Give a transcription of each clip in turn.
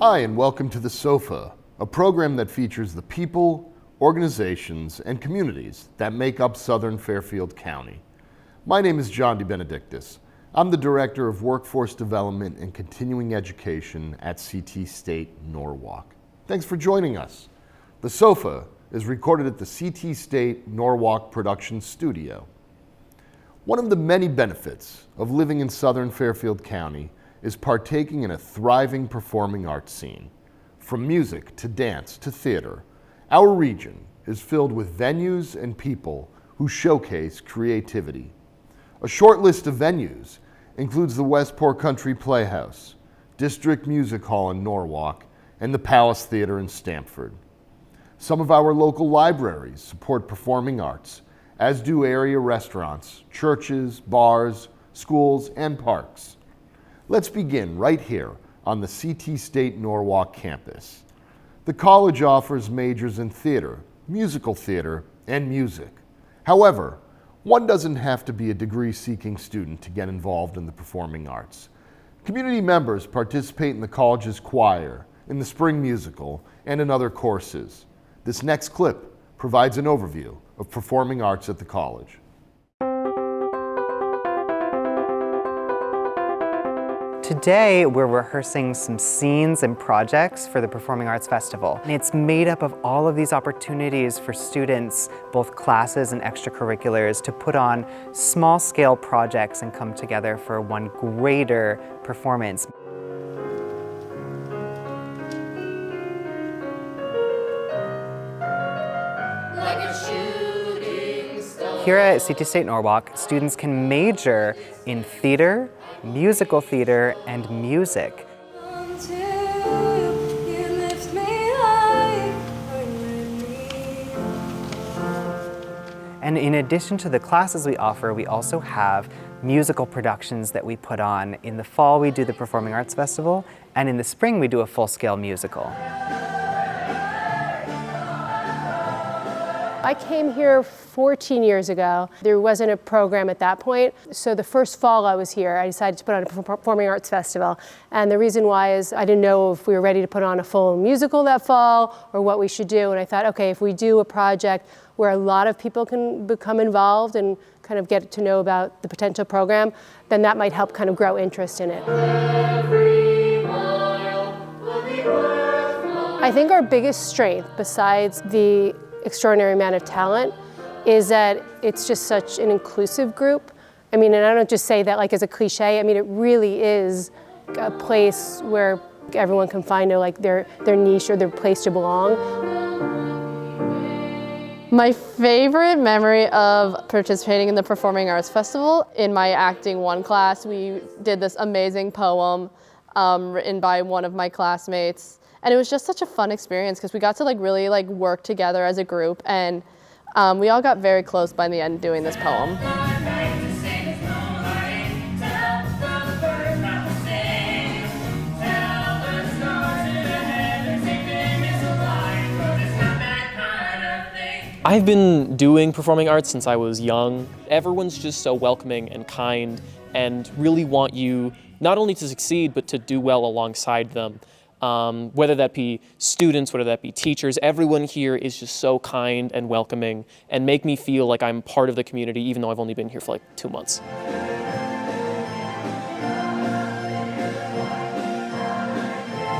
Hi, and welcome to the SoFa, a program that features the people, organizations, and communities that make up Southern Fairfield County. My name is John DeBenedictis. I'm the Director of Workforce Development and Continuing Education at CT State-Norwalk. Thanks for joining us. The SoFa is recorded at the CT State-Norwalk production studio. One of the many benefits of living in Southern Fairfield County is partaking in a thriving performing arts scene. From music to dance to theater, our region is filled with venues and people who showcase creativity. A short list of venues includes the Westport Country Playhouse, District Music Hall in Norwalk, and the Palace Theater in Stamford. Some of our local libraries support performing arts, as do area restaurants, churches, bars, schools, and parks. Let's begin right here on the CT State-Norwalk campus. The college offers majors in theater, musical theater, and music. However, one doesn't have to be a degree-seeking student to get involved in the performing arts. Community members participate in the college's choir, in the spring musical, and in other courses. This next clip provides an overview of performing arts at the college. Today, we're rehearsing some scenes and projects for the Performing Arts Festival. And it's made up of all of these opportunities for students, both classes and extracurriculars, to put on small-scale projects and come together for one greater performance. Here at CT State-Norwalk, students can major in theater, musical theater, and music. And in addition to the classes we offer, we also have musical productions that we put on. In the fall, we do the Performing Arts Festival, and in the spring, we do a full-scale musical. I came here 14 years ago. There wasn't a program at that point. So the first fall I was here, I decided to put on a performing arts festival. And the reason why is I didn't know if we were ready to put on a full musical that fall or what we should do. And I thought, okay, if we do a project where a lot of people can become involved and kind of get to know about the potential program, then that might help kind of grow interest in it. I think our biggest strength, besides the extraordinary amount of talent, is that it's just such an inclusive group. I mean, and I don't just say that like as a cliche, I mean, it really is a place where everyone can find their niche or their place to belong. My favorite memory of participating in the Performing Arts Festival, in my Acting 1 class, we did this amazing poem written by one of my classmates. And it was just such a fun experience because we got to really work together as a group, and we all got very close by the end doing this poem. I've been doing performing arts since I was young. Everyone's just so welcoming and kind and really want you not only to succeed, but to do well alongside them. Whether that be students, whether that be teachers, everyone here is just so kind and welcoming and make me feel like I'm part of the community even though I've only been here for 2 months.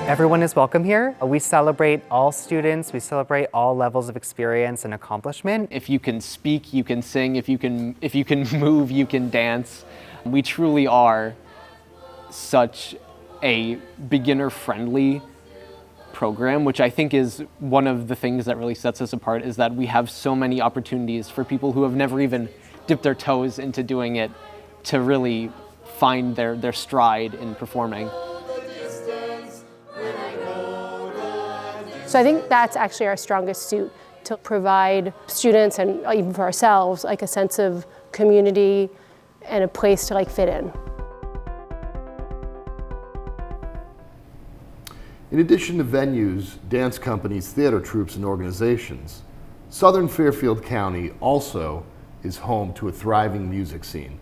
Everyone is welcome here. We celebrate all students, we celebrate all levels of experience and accomplishment. If you can speak, you can sing. If you can move, you can dance. We truly are such a beginner-friendly program, which I think is one of the things that really sets us apart, is that we have so many opportunities for people who have never even dipped their toes into doing it to really find their stride in performing. So I think that's actually our strongest suit, to provide students and even for ourselves a sense of community and a place to fit in. In addition to venues, dance companies, theater troupes, and organizations, Southern Fairfield County also is home to a thriving music scene.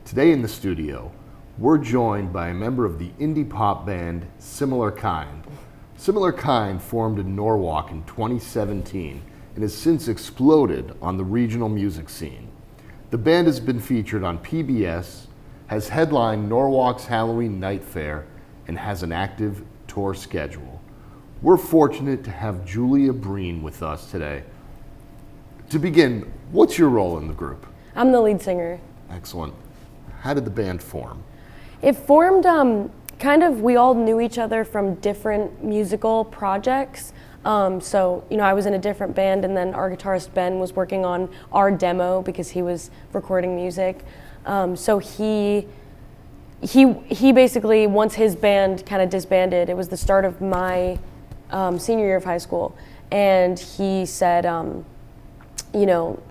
Today in the studio, we're joined by a member of the indie pop band Similar Kind, Similar Kind formed in Norwalk in 2017 and has since exploded on the regional music scene. The band has been featured on PBS, has headlined Norwalk's Halloween Night Fair, and has an active tour schedule. We're fortunate to have Julia Breen with us today. To begin, what's your role in the group? I'm the lead singer. Excellent. How did the band form? It formed kind of, we all knew each other from different musical projects. So, I was in a different band, and then our guitarist Ben was working on our demo because he was recording music. So he basically, once his band kind of disbanded, it was the start of my senior year of high school, and he said, I'm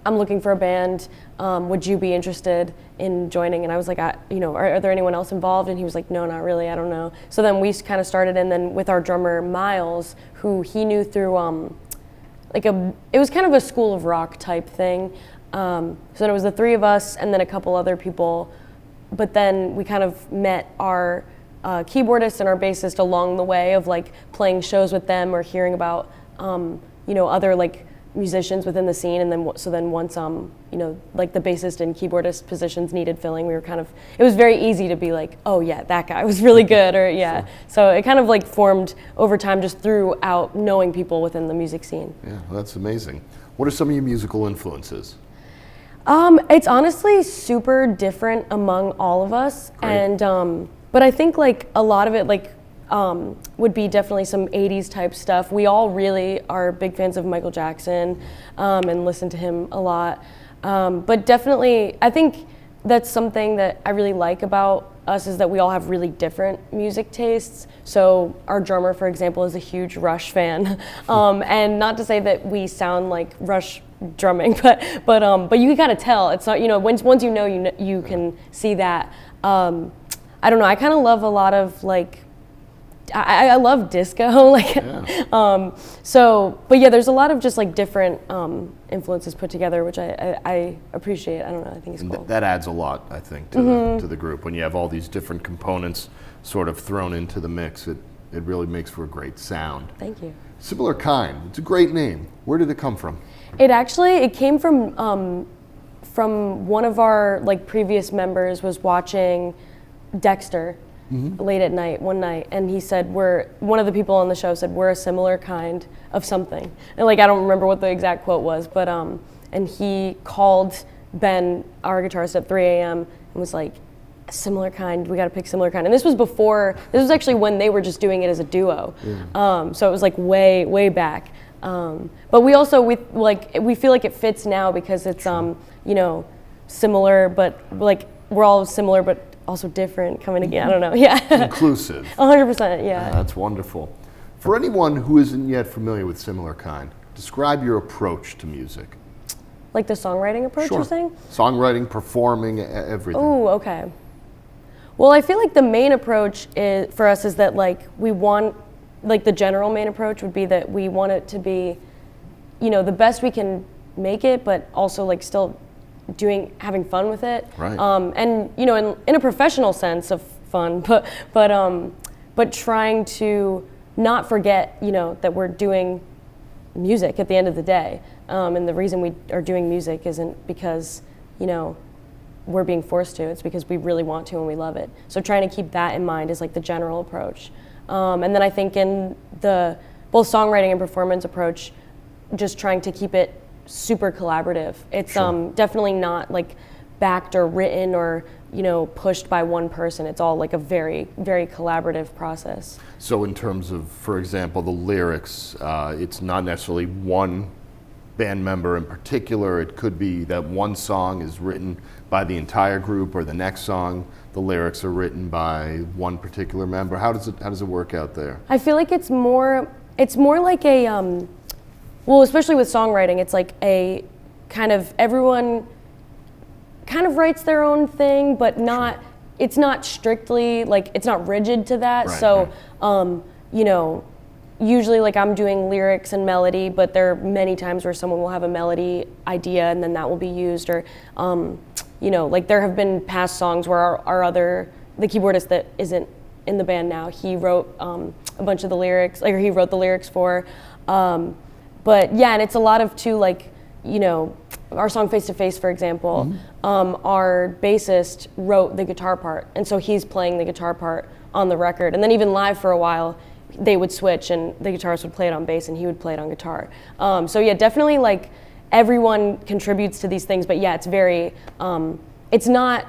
looking for a band. Would you be interested in joining? And I was like, are there anyone else involved? And he was like, no, not really, I don't know. So then we kind of started, and then with our drummer Miles, who he knew through it was kind of a School of Rock type thing. So then it was the three of us and then a couple other people, but then we kind of met our keyboardist and our bassist along the way of like playing shows with them or hearing about other like musicians within the scene, and then once the bassist and keyboardist positions needed filling, it was very easy to be like, oh yeah, that guy was really good, or yeah. Sure. So it kind of like formed over time just throughout knowing people within the music scene. Yeah, well, that's amazing. What are some of your musical influences? It's honestly super different among all of us. Great. And but I think like a lot of it would be definitely some 80s type stuff. We all really are big fans of Michael Jackson and listen to him a lot. But definitely, I think that's something that I really like about us is that we all have really different music tastes. So our drummer, for example, is a huge Rush fan. And not to say that we sound like Rush drumming, but you can kind of tell. It's not, once you can see that. I don't know, I kind of love a lot of like, I love disco, Yeah. But yeah, there's a lot of just like different influences put together, which I appreciate. I don't know, I think it's cool. That adds a lot, I think, to the group. When you have all these different components sort of thrown into the mix, it really makes for a great sound. Thank you. Similar Kind, it's a great name. Where did it come from? It came from one of our like previous members was watching Dexter. Mm-hmm. Late at night, one night, and he said, one of the people on the show said, we're a similar kind of something. And like, I don't remember what the exact quote was, but, and he called Ben, our guitarist, at 3 a.m. and was like, similar kind, we gotta pick Similar Kind. And this was actually when they were just doing it as a duo. Yeah. So it was like way, way back. But we also, we feel like it fits now because it's, similar, but like, we're all similar, but also different coming again. I don't know. Yeah. Inclusive. 100%. Yeah. That's wonderful. For anyone who isn't yet familiar with Similar Kind, describe your approach to music. Like the songwriting approach, Sure. you're saying? Songwriting, performing, everything. Oh, okay. Well, I feel like the main approach for us is that like we want, like the general main approach would be that we want it to be, the best we can make it, but also like still having fun with it, right. And in a professional sense of fun, but trying to not forget that we're doing music at the end of the day, and the reason we are doing music isn't because we're being forced to. It's because we really want to and we love it. So trying to keep that in mind is like the general approach, and then I think in the both songwriting and performance approach, just trying to keep it super collaborative. It's sure. Definitely not like backed or written or pushed by one person. It's all like a very, very collaborative process. So in terms of, for example, the lyrics, it's not necessarily one band member in particular. It could be that one song is written by the entire group, or the next song the lyrics are written by one particular member. How does it work out there? I feel like it's more like a well, especially with songwriting, it's like a kind of, everyone kind of writes their own thing, but not, sure. It's not strictly, like, it's not rigid to that. Right, so, right. Usually like I'm doing lyrics and melody, but there are many times where someone will have a melody idea and then that will be used, or, like there have been past songs where the keyboardist that isn't in the band now, he wrote a bunch of the lyrics, like, or he wrote the lyrics for. But yeah, and it's a lot of too, like, you know, our song Face to Face, for example, our bassist wrote the guitar part, and so he's playing the guitar part on the record. And then even live for a while, they would switch, and the guitarist would play it on bass and he would play it on guitar. So yeah, definitely, like, everyone contributes to these things, but yeah, it's very, it's not,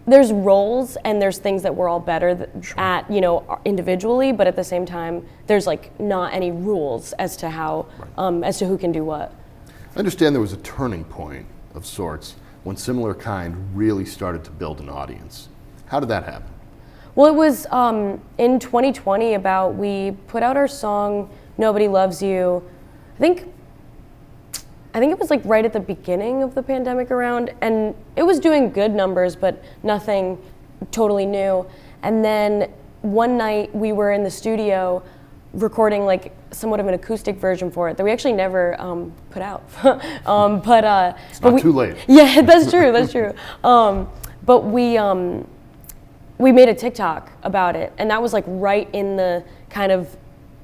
there's roles and there's things that we're all better at, you know, individually, but at the same time, there's like not any rules as to how, as to who can do what. I understand there was a turning point of sorts when Similar Kind really started to build an audience. How did that happen? Well, it was in 2020 we put out our song, Nobody Loves You. I think it was like right at the beginning of the pandemic around, and it was doing good numbers, but nothing totally new. And then one night we were in the studio recording like somewhat of an acoustic version for it that we actually never put out. It's not too late. Yeah, that's true, that's true. But we made a TikTok about it, and that was like right in the kind of,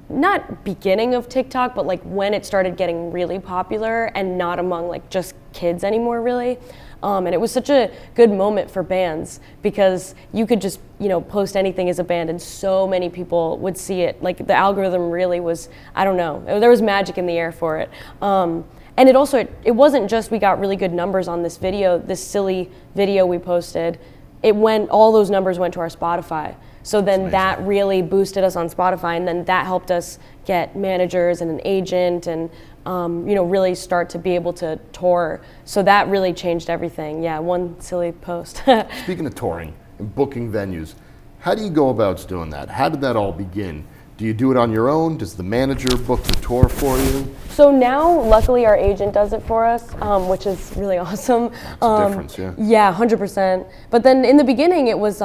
not beginning of TikTok, but like when it started getting really popular and not among like just kids anymore, really. And it was such a good moment for bands because you could just, you know, post anything as a band and so many people would see it. Like the algorithm really was, I don't know, there was magic in the air for it. And it also, it wasn't just we got really good numbers on this video, this silly video we posted. All those numbers went to our Spotify. So then that really boosted us on Spotify, and then that helped us get managers and an agent and, you know, really start to be able to tour. So that really changed everything. Yeah, one silly post. Speaking of touring and booking venues, how do you go about doing that? How did that all begin? Do you do it on your own? Does the manager book the tour for you? So now, luckily, our agent does it for us, which is really awesome. That's a difference, yeah. Yeah, 100%. But then in the beginning, it was,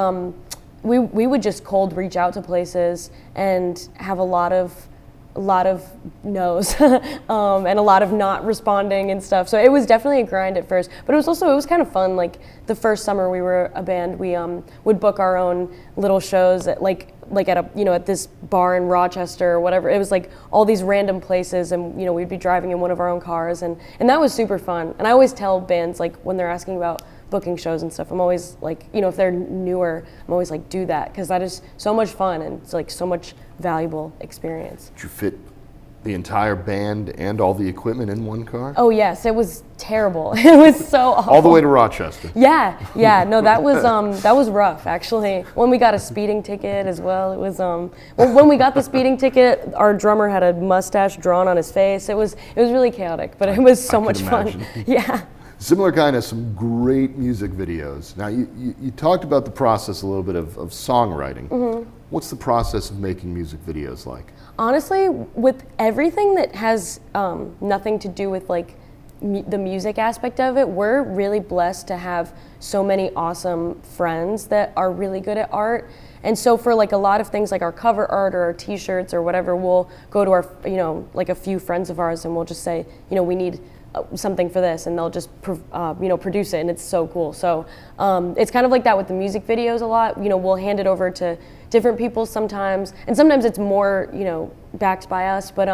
we would just cold reach out to places and have a lot of no's and a lot of not responding and stuff. So it was definitely a grind at first, but it was kind of fun. Like the first summer we were a band, we would book our own little shows at like at a, you know, at this bar in Rochester or whatever. It was like all these random places, and, you know, we'd be driving in one of our own cars, and that was super fun. And I always tell bands, like, when they're asking about booking shows and stuff, I'm always like, you know, if they're newer, I'm always like, do that, because that is so much fun and it's like so much valuable experience. Did you fit the entire band and all the equipment in one car? Oh yes, it was terrible. It was so awful. All the way to Rochester. Yeah, no, that was rough actually. When we got a speeding ticket as well, it was well, when we got the speeding ticket, our drummer had a mustache drawn on his face. It was really chaotic, but it was so much fun. Yeah. Similar Kind has some great music videos. Now, you talked about the process a little bit of songwriting. Mm-hmm. What's the process of making music videos like? Honestly, with everything that has nothing to do with like the music aspect of it, we're really blessed to have so many awesome friends that are really good at art. And so for like a lot of things like our cover art or our t-shirts or whatever, we'll go to our, you know, like a few friends of ours and we'll just say, you know, we need something for this, and they'll just you know, produce it, and it's so cool. So it's kind of like that with the music videos a lot. You know, we'll hand it over to different people sometimes, and sometimes it's more, you know, backed by us, but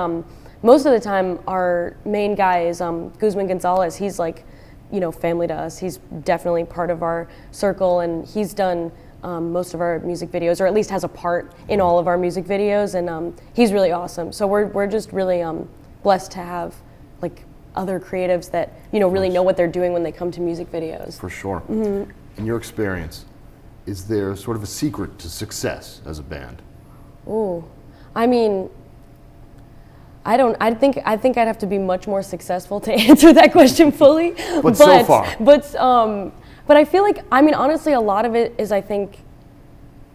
most of the time our main guy is Guzman Gonzalez. He's like, you know, family to us. He's definitely part of our circle, and he's done most of our music videos, or at least has a part in all of our music videos, and he's really awesome. So we're just really blessed to have like other creatives that, you know, really know what they're doing when they come to music videos. For sure. Mm-hmm. In your experience, is there sort of a secret to success as a band? Ooh, I mean, I think I'd have to be much more successful to answer that question fully. But so far. But I feel like, I mean, honestly, a lot of it is, I think,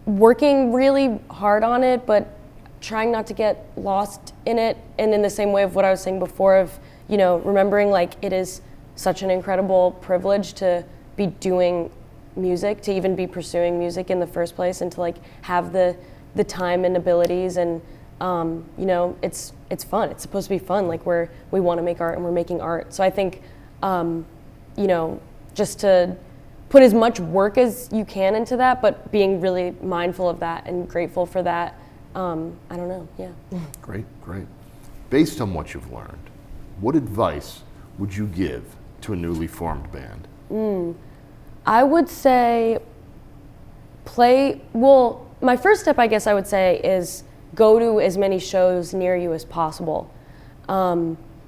working really hard on it, but trying not to get lost in it. And in the same way of what I was saying before of, you know, remembering like it is such an incredible privilege to be doing music, to even be pursuing music in the first place, and to like have the time and abilities, and you know, it's fun. It's supposed to be fun. Like we want to make art, and we're making art. So I think, you know, just to put as much work as you can into that, but being really mindful of that and grateful for that, I don't know, yeah. Great, great. Based on what you've learned, what advice would you give to a newly formed band? I would say my first step, I guess I would say, is go to as many shows near you as possible.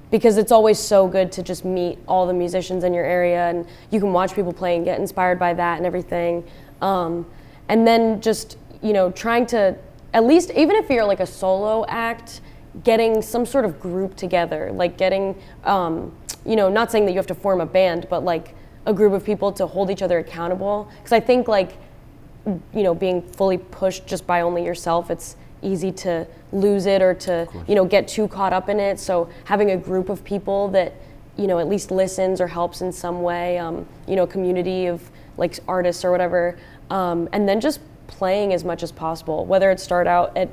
Because it's always so good to just meet all the musicians in your area, and you can watch people play and get inspired by that and everything. And then just, trying to, at least, even if you're like a solo act, getting some sort of group together, like getting, not saying that you have to form a band, but like a group of people to hold each other accountable. Because I think like, being fully pushed just by only yourself, it's easy to lose it or to, get too caught up in it. So having a group of people that, at least listens or helps in some way, community of like artists or whatever, and then just playing as much as possible, whether it start out at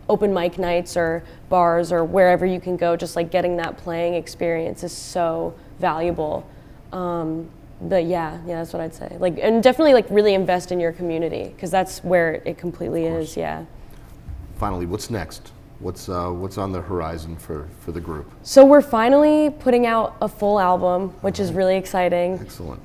open mic nights or bars or wherever you can go, just like getting that playing experience is so valuable. But yeah, that's what I'd say. Like, and definitely like really invest in your community, because that's where it completely is, yeah. Finally, what's next? What's on the horizon for the group? So we're finally putting out a full album, which is really exciting. Excellent.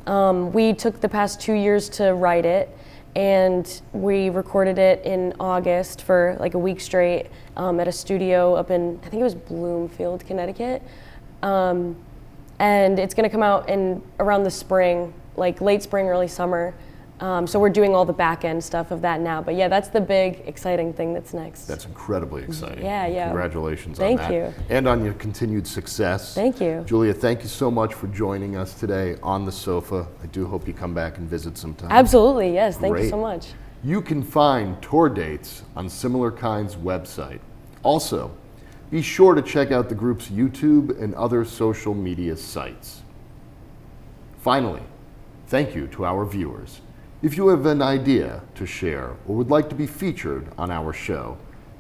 We took the past 2 years to write it, and we recorded it in August for like a week straight at a studio up in, I think it was Bloomfield, Connecticut. And it's gonna come out in around the spring, like late spring, early summer. So we're doing all the back end stuff of that now. But yeah, that's the big exciting thing that's next. That's incredibly exciting. Yeah. Congratulations Thank on that. you. And on your continued success. Thank you. Julia, thank you so much for joining us today on the SoFa. I do hope you come back and visit sometime. Absolutely, yes. Thank you Great. so much. You can find tour dates on Similar Kind's website. Also, be sure to check out the group's YouTube and other social media sites. Finally, thank you to our viewers. If you have an idea to share or would like to be featured on our show,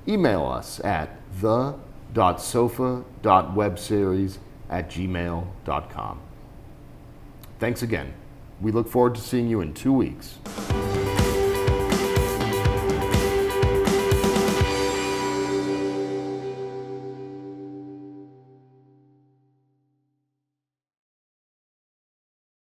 email us at the.sofa.webseries@gmail.com. Thanks again. We look forward to seeing you in 2 weeks.